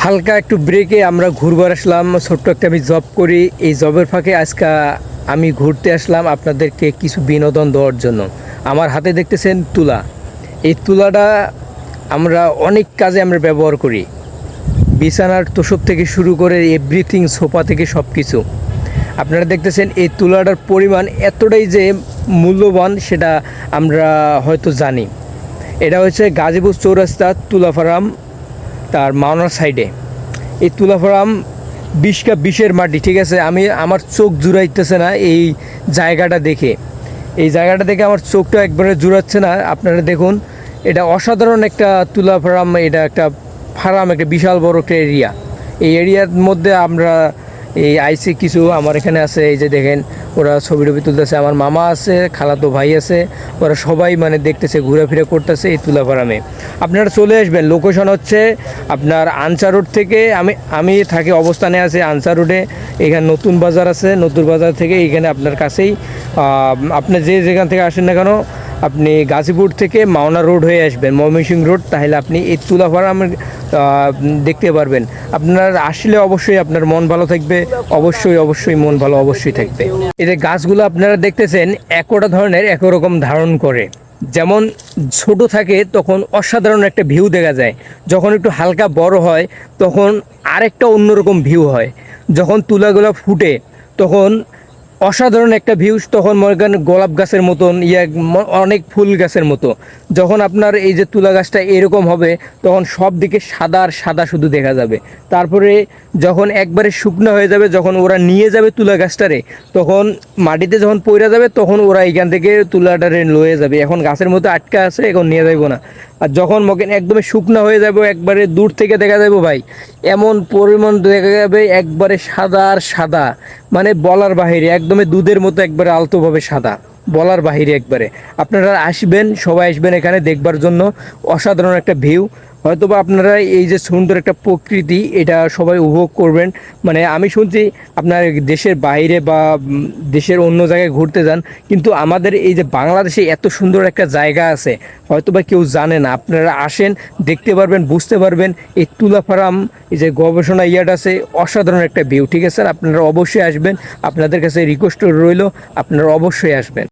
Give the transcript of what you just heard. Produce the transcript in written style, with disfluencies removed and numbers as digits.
হালকা একটু ব্রেকে আমরা ঘুরবার আসলাম। ছোট্ট একটা আমি জব করি, এই জবের ফাঁকে আজকে আমি ঘুরতে আসলাম আপনাদেরকে কিছু বিনোদন দেওয়ার জন্য। আমার হাতে দেখতেছেন তুলা। এই তুলাটা আমরা অনেক কাজে আমরা ব্যবহার করি, বিছানার তোষক থেকে শুরু করে এভরিথিং, সোফা থেকে সব কিছু। আপনারা দেখতেছেন এই তুলাটার পরিমাণ এতটাই যে মূল্যবান সেটা আমরা হয়তো জানি। এটা হচ্ছে গাজীপুর চৌরাস্তা তুলা ফার্ম, তার মাওনার সাইডে। এই তুলা ফার্ম 20 মাটি, ঠিক আছে। আমার চোখ জুড়াইতেছে না এই জায়গাটা দেখে। এই জায়গাটা দেখে আমার চোখটা একবারে জুড়াচ্ছে না। আপনারা দেখুন, এটা অসাধারণ একটা তুলা ফার্ম। এটা একটা ফার্ম, একটা বিশাল বড় একটা এরিয়া। এই এরিয়ার মধ্যে আমরা এই আইসি কিছু আমার এখানে আছে, এই যে দেখেন ওরা ছবি টবি তুলতেছে। আমার মামা আছে, খালাতো ভাই আছে, ওরা সবাই মানে দেখতেছে, ঘোরাফেরা করতেছে এই তুলা ফার্মে। আপনারা চলে আসবেন। লোকেশন হচ্ছে আপনার আনসার রোড থেকে, আমি থাকি অবস্থানে আছে আনসার রোডে। এখানে নতুন বাজার আছে, নতুন বাজার থেকে এখানে আপনার কাছেই। আপনি যেখান থেকে আসেন না কেন, আপনি গাজীপুর থেকে মাওনা রোড হয়ে আসবেন, ময়মনসিংহ রোড, তাহলে আপনি এই তুলা ফার্ম দেখতে পারবেন। আপনার আসলে অবশ্যই আপনার মন ভালো থাকবে, অবশ্যই মন ভালো অবশ্যই থাকবে। এই যে গাছগুলো আপনারা দেখতেছেন একটা ধরনের একরকম ধারণ করে। যেমন ছোট থাকে তখন অসাধারণ একটা ভিউ দেখা যায়, যখন একটু হালকা বড় হয় তখন আরেকটা অন্যরকম ভিউ হয়। যখন তুলাগুলো ফুটে তখন অসাধারণ একটা ভিউজ, তখন মনে করেন গোলাপ গাছের মতন, অনেক ফুল গাছের মতো। যখন আপনার এই যে তুলা গাছটা এরকম হবে তখন সব দিকে সাদা আর সাদা শুধু দেখা যাবে। তারপরে যখন একবারে শুকনো হয়ে যাবে, যখন ওরা নিয়ে যাবে তুলা গাছটারে, তখন মাটিতে যখন পড়ে যাবে তখন ওরা এখান থেকে তুলাটারে লয়ে যাবে। এখন গাছের মতো আটকা আছে, এখন নিয়ে যাইব না। আর যখন মগেন একদমই শুকনো হয়ে যাবে, একবারে দূর থেকে দেখা যাবে ভাই, এমন পরিমাণ দেখা যাবে একবারে সাদা আর সাদা, মানে বলার বাহিরে, একদমই দুধের মতো একবারে আলতোভাবে সাদা, বলার বাহিরে একবারে। আপনারা আসবেন, সবাই আসবেন এখানে দেখবার জন্য। অসাধারণ একটা ভিউ। হয়তোবা আপনারা এই যে সুন্দর একটা প্রকৃতি, এটা সবাই উপভোগ করবেন। মানে আমি শুনছি আপনার দেশের বাইরে বা দেশের অন্য জায়গায় ঘুরতে যান, কিন্তু আমাদের এই যে বাংলাদেশে এত সুন্দর একটা জায়গা আছে হয়তোবা কেউ জানে না। আপনারা আসেন, দেখতে পারবেন, বুঝতে পারবেন। এই তুলা ফার্ম, এই যে গবেষণা ইয়ার্ড আছে, অসাধারণ একটা ভিউ, ঠিক আছে স্যার। আপনারা অবশ্যই আসবেন, আপনাদের কাছে রিকোয়েস্ট রইল, আপনারা অবশ্যই আসবেন।